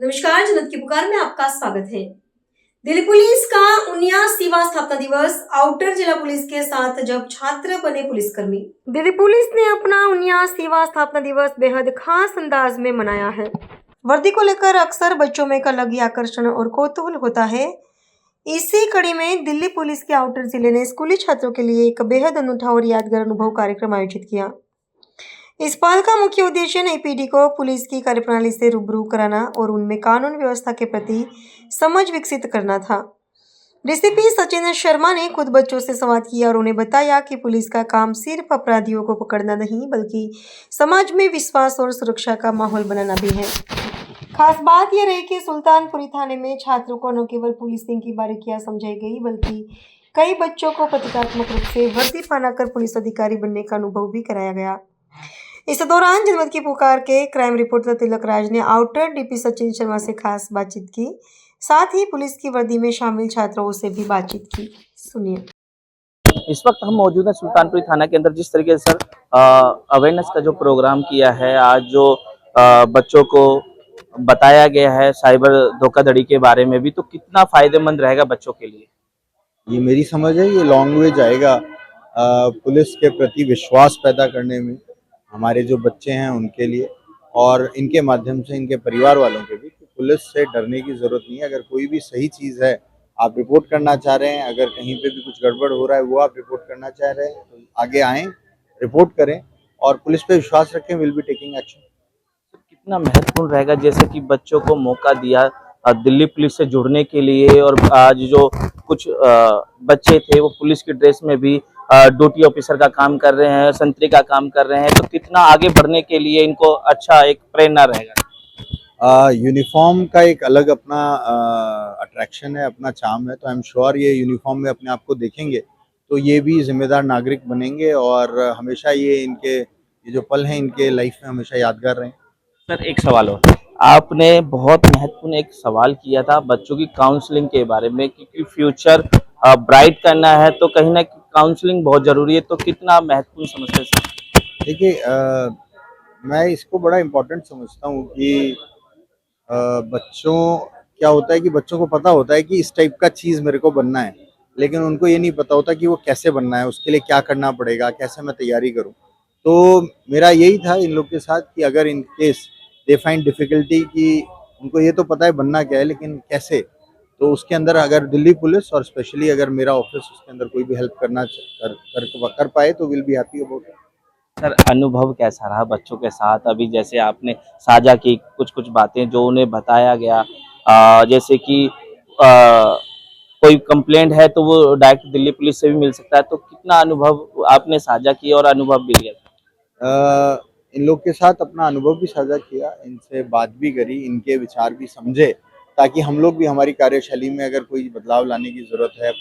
नमस्कार, जनत की पुकार में आपका स्वागत है। दिल्ली पुलिस का 79वां स्थापना दिवस आउटर जिला पुलिस के साथ जब छात्र बने पुलिसकर्मी। दिल्ली पुलिस ने अपना 79वां स्थापना दिवस बेहद खास अंदाज में मनाया है। वर्दी को लेकर अक्सर बच्चों में एक अलग ही आकर्षण और कौतूहल होता है। इसी कड़ी में दिल्ली पुलिस के आउटर जिले ने स्कूली छात्रों के लिए एक बेहद अनूठा और यादगार अनुभव कार्यक्रम आयोजित किया। इस पहल का मुख्य उद्देश्य नई पीढ़ी को पुलिस की कार्यप्रणाली से रूबरू कराना और उनमें कानून व्यवस्था के प्रति समझ विकसित करना था। डीसीपी सचिन शर्मा ने खुद बच्चों से संवाद किया और उन्हें बताया कि पुलिस का काम सिर्फ अपराधियों को पकड़ना नहीं बल्कि समाज में विश्वास और सुरक्षा का माहौल बनाना भी है। खास बात यह रही कि सुल्तानपुरी थाने में छात्रों को न केवल पुलिसिंग की बारीकियां समझाई गई बल्कि कई बच्चों को प्रतीकात्मक रूप से वर्दी पहनाकर पुलिस अधिकारी बनने का अनुभव भी कराया गया। इस दौरान जनमत की पुकार के क्राइम रिपोर्टर तिलक राज ने आउटर डीपी सचिन शर्मा से खास बातचीत की, साथ ही पुलिस की वर्दी में शामिल छात्रों से भी बातचीत की। सुनिए। इस वक्त हम मौजूद हैं सुल्तानपुरी थाना के अंदर। जिस तरीके से सर अवेयरनेस का जो प्रोग्राम किया है आज, जो बच्चों को बताया गया है साइबर धोखाधड़ी के बारे में भी, तो कितना फायदेमंद रहेगा बच्चों के लिए? ये मेरी समझ है, ये लॉन्ग वे जाएगा पुलिस के प्रति विश्वास पैदा करने में, हमारे जो बच्चे हैं उनके लिए, और इनके माध्यम से इनके परिवार वालों के भी, कि पुलिस से डरने की ज़रूरत नहीं है। अगर कोई भी सही चीज़ है, आप रिपोर्ट करना चाह रहे हैं, अगर कहीं पे भी कुछ गड़बड़ हो रहा है वो आप रिपोर्ट करना चाह रहे हैं, तो आगे आएँ, रिपोर्ट करें और पुलिस पे विश्वास रखें, विल बी टेकिंग एक्शन। कितना महत्वपूर्ण रहेगा जैसे कि बच्चों को मौका दिया दिल्ली पुलिस से जुड़ने के लिए, और आज जो कुछ बच्चे थे वो पुलिस की ड्रेस में भी ड्यूटी ऑफिसर का काम कर रहे हैं, संतरी का काम कर रहे हैं, तो कितना आगे बढ़ने के लिए इनको अच्छा एक प्रेरणा रहेगा। यूनिफॉर्म का एक अलग अपना अट्रैक्शन है, अपना चार्म है, तो आई एम श्योर ये यूनिफॉर्म में अपने आप को देखेंगे तो ये भी जिम्मेदार नागरिक बनेंगे और हमेशा ये जो पल हैं इनके लाइफ में हमेशा यादगार रहें। सर एक सवाल और, आपने बहुत महत्वपूर्ण एक सवाल किया था बच्चों की काउंसलिंग के बारे में, क्योंकि फ्यूचर ब्राइट करना है तो कहीं ना कहीं काउंसलिंग बहुत जरूरी है, तो कितना महत्वपूर्ण समझते हैं सर? देखिए, मैं इसको बड़ा इम्पोर्टेंट समझता हूँ कि बच्चों क्या होता है कि बच्चों को पता होता है कि इस टाइप का चीज़ मेरे को बनना है, लेकिन उनको ये नहीं पता होता कि वो कैसे बनना है, उसके लिए क्या करना पड़ेगा, कैसे मैं तैयारी करूँ। तो मेरा यही था इन लोग के साथ कि अगर in case they find difficulty, कि उनको ये तो पता है बनना क्या है लेकिन कैसे, तो उसके अंदर अगर दिल्ली पुलिस और स्पेशली अगर मेरा ऑफिस उसके अंदर कोई भी हेल्प करना कर पाए तो will be happy about it. Sir अनुभव कैसा रहा बच्चों के साथ? अभी जैसे आपने साझा की कुछ कुछ बातें जो उन्हें बताया गया, जैसे कि कोई कंप्लेंट है तो वो डायरेक्ट दिल्ली पुलिस से भी मिल सकता है, तो कितना अनुभव आपने साझा किया और अनुभव भी लिया? इन लोग के साथ अपना अनुभव भी साझा किया, इनसे बात भी करी, इनके विचार भी समझे, ताकि हम लोग भी हमारी कार्यशैली में अगर कोई बदलाव लाने की ज़रूरत है,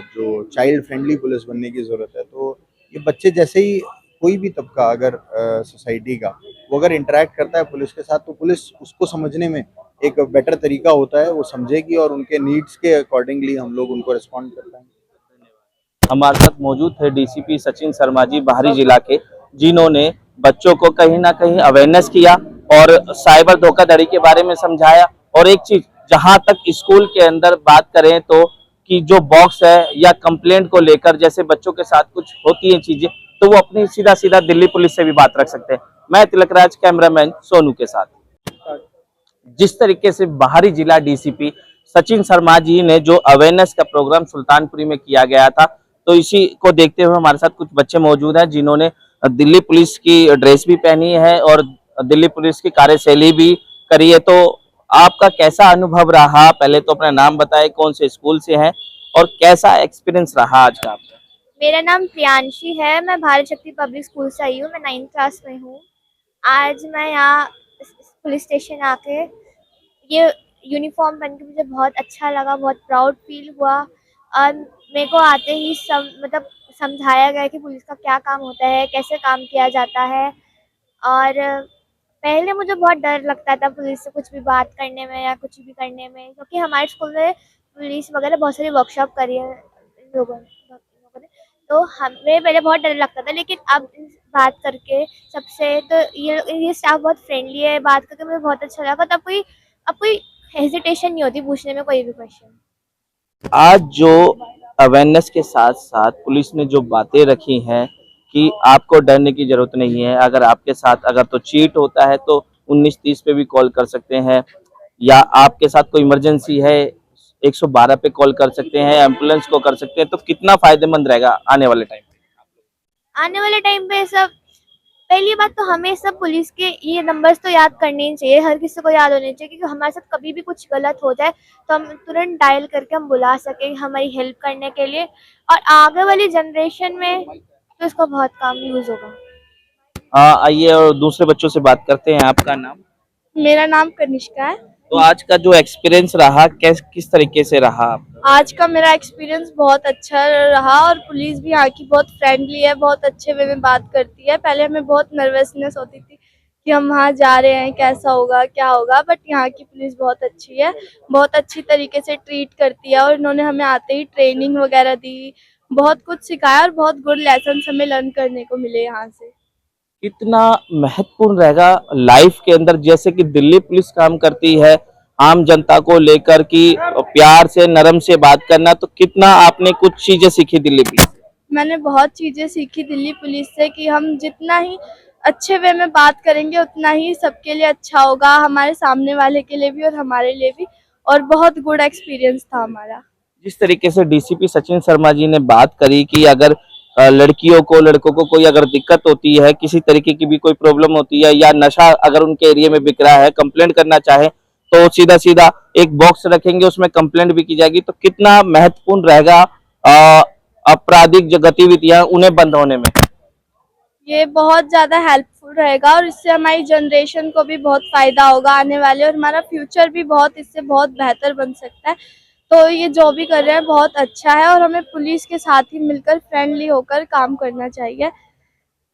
जो चाइल्ड फ्रेंडली पुलिस बनने की ज़रूरत है, तो ये बच्चे जैसे ही कोई भी तबका अगर सोसाइटी का वो अगर इंटरेक्ट करता है पुलिस के साथ, तो पुलिस उसको समझने में एक बेटर तरीका होता है, वो समझेगी और उनके नीड्स के अकॉर्डिंगली हम लोग उनको रिस्पॉन्ड कर पाएंगे। हमारे साथ मौजूद थे डीसीपी सचिन शर्मा जी बाहरी जिला के, जिन्होंने बच्चों को कहीं ना कहीं अवेयरनेस किया और साइबर धोखाधड़ी के बारे में समझाया। और एक चीज, जहां तक स्कूल के अंदर बात करें तो कि जो बॉक्स है या कंप्लेंट को लेकर जैसे बच्चों के साथ कुछ होती है चीजें, तो वो अपनी सीधा सीधा दिल्ली पुलिस से भी बात रख सकते हैं। मैं तिलक राज, कैमरामैन सोनू के साथ। जिस तरीके से बाहरी जिला डीसीपी सचिन शर्मा जी ने जो अवेयरनेस का प्रोग्राम सुल्तानपुरी में किया गया था, तो इसी को देखते हुए हमारे साथ कुछ बच्चे मौजूद हैं जिन्होंने दिल्ली पुलिस की ड्रेस भी पहनी है और दिल्ली पुलिस की कार्यशैली भी करी है। तो आपका कैसा अनुभव रहा? पहले तो अपना नाम बताएं, कौन से स्कूल से हैं और कैसा एक्सपीरियंस रहा आज का आपका? मेरा नाम प्रियांशी है। मैं भारत शक्ति पब्लिक स्कूल से आई हूँ। मैं 9th क्लास में हूँ। आज मैं यहाँ पुलिस स्टेशन आके ये यूनिफॉर्म पहन के मुझे बहुत अच्छा लगा, बहुत प्राउड फील हुआ। और मेरे को आते ही समझाया गया कि पुलिस का क्या काम होता है, कैसे काम किया जाता है। और पहले मुझे बहुत डर लगता था पुलिस से कुछ भी बात करने में या कुछ भी करने में, क्योंकि हमारे स्कूल में पुलिस वगैरह बहुत सारी वर्कशॉप करी है इन लोगों ने। तो हमें पहले बहुत डर लगता था, लेकिन अब बात करके सबसे तो ये स्टाफ बहुत फ्रेंडली है, बात करके मुझे बहुत अच्छा लगा। तो अब कोई हेजिटेशन नहीं होती पूछने में कोई भी क्वेश्चन। आज जो अवेयरनेस के साथ साथ पुलिस ने जो बातें रखी हैं कि आपको डरने की जरूरत नहीं है, अगर आपके साथ अगर तो चीट होता है तो 1930 पे भी कॉल कर सकते हैं, या आपके साथ कोई इमरजेंसी है 112 पे कॉल कर सकते हैं, एम्बुलेंस को कर सकते हैं, तो कितना फायदेमंद रहेगा आने वाले टाइम पे? आने वाले टाइम पे सब, पहली बात तो हमें सब पुलिस के ये नंबर्स तो याद करने ही चाहिए, हर किसी को याद होने चाहिए, क्योंकि हमारे साथ कभी भी कुछ गलत हो जाए तो हम तुरंत डायल करके हम बुला सकें हमारी हेल्प करने के लिए। और आगे वाली जनरेशन में तो इसका बहुत काम यूज होगा। आइए और दूसरे बच्चों से बात करते हैं। आपका नाम? मेरा नाम कनिष्का है। तो आज का जो एक्सपीरियंस रहा किस तरीके से रहा आपका? आज का मेरा एक्सपीरियंस बहुत अच्छा रहा और पुलिस भी यहाँ की बहुत फ्रेंडली है, बहुत अच्छे वे में बात करती है। पहले हमें बहुत नर्वसनेस होती थी कि हम वहाँ जा रहे हैं, कैसा होगा क्या होगा, बट यहाँ की पुलिस बहुत अच्छी है, बहुत अच्छी तरीके से ट्रीट करती है। और इन्होंने हमें आते ही ट्रेनिंग वगैरह दी, बहुत कुछ सिखाया और बहुत गुड लेसन हमें लर्न करने को मिले यहाँ से। कितना महत्वपूर्ण रहेगा लाइफ के अंदर, जैसे कि दिल्ली पुलिस काम करती है आम जनता को लेकर कि प्यार से नरम से बात करना, तो कितना आपने कुछ चीजें सीखी दिल्ली पुलिस से? मैंने बहुत चीज़ें सीखी दिल्ली पुलिस से कि हम जितना ही अच्छे वे में बात करेंगे उतना ही सबके लिए अच्छा होगा, हमारे सामने वाले के लिए भी और हमारे लिए भी। और बहुत गुड एक्सपीरियंस था हमारा। जिस तरीके से डीसीपी सचिन शर्मा जी ने बात करी कि अगर लड़कियों को लड़कों को कोई अगर दिक्कत होती है, किसी तरीके की भी कोई प्रॉब्लम होती है, या नशा अगर उनके एरिया में बिक रहा है, कंप्लेंट करना चाहे तो सीधा सीधा एक बॉक्स रखेंगे, उसमें कंप्लेंट भी की जाएगी, तो कितना महत्वपूर्ण रहेगा आपराधिक जो गतिविधियां उन्हें बंद होने में? ये बहुत ज़्यादा हेल्पफुल रहेगा और इससे हमारी जनरेशन को भी बहुत फ़ायदा होगा आने वाले, और हमारा फ्यूचर भी बहुत इससे बहुत बेहतर बन सकता है। तो ये जो भी कर रहे हैं बहुत अच्छा है और हमें पुलिस के साथ ही मिलकर फ्रेंडली होकर काम करना चाहिए।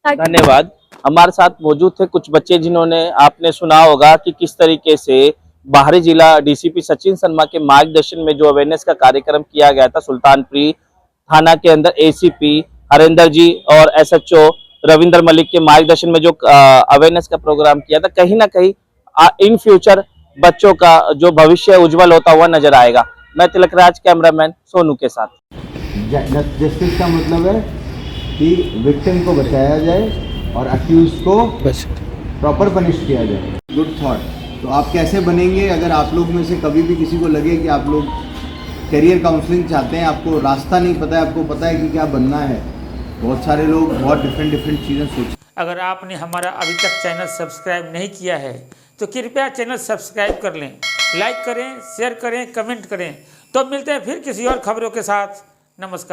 धन्यवाद। हमारे साथ मौजूद थे कुछ बच्चे जिन्होंने, आपने सुना होगा कि किस तरीके से बाहरी जिला डीसीपी सचिन शर्मा के मार्गदर्शन में जो अवेयरनेस का कार्यक्रम किया गया था, सुल्तानपुरी थाना के अंदर एसीपी हरेंद्र जी और एसएचओ रविंद्र मलिक के मार्गदर्शन में जो अवेयरनेस का प्रोग्राम किया था, कहीं ना कहीं इन फ्यूचर बच्चों का जो भविष्य उज्जवल होता हुआ नजर आएगा। मैं तिलकराज, कैमरामैन सोनू के साथ। जस्टिस का मतलब है कि विक्टिम को बचाया जाए और अक्यूज को प्रॉपर पनिश किया जाए। Good thought. तो आप कैसे बनेंगे? अगर आप लोग में से कभी भी किसी को लगे कि आप लोग करियर काउंसलिंग चाहते हैं, आपको रास्ता नहीं पता है, आपको पता है कि क्या बनना है, बहुत सारे लोग बहुत डिफरेंट चीज़ें सोचते। अगर आपने हमारा अभी तक चैनल सब्सक्राइब नहीं किया है तो कृपया चैनल सब्सक्राइब कर लें, लाइक करें, शेयर करें, कमेंट करें। तो मिलते हैं फिर किसी और खबरों के साथ। नमस्कार।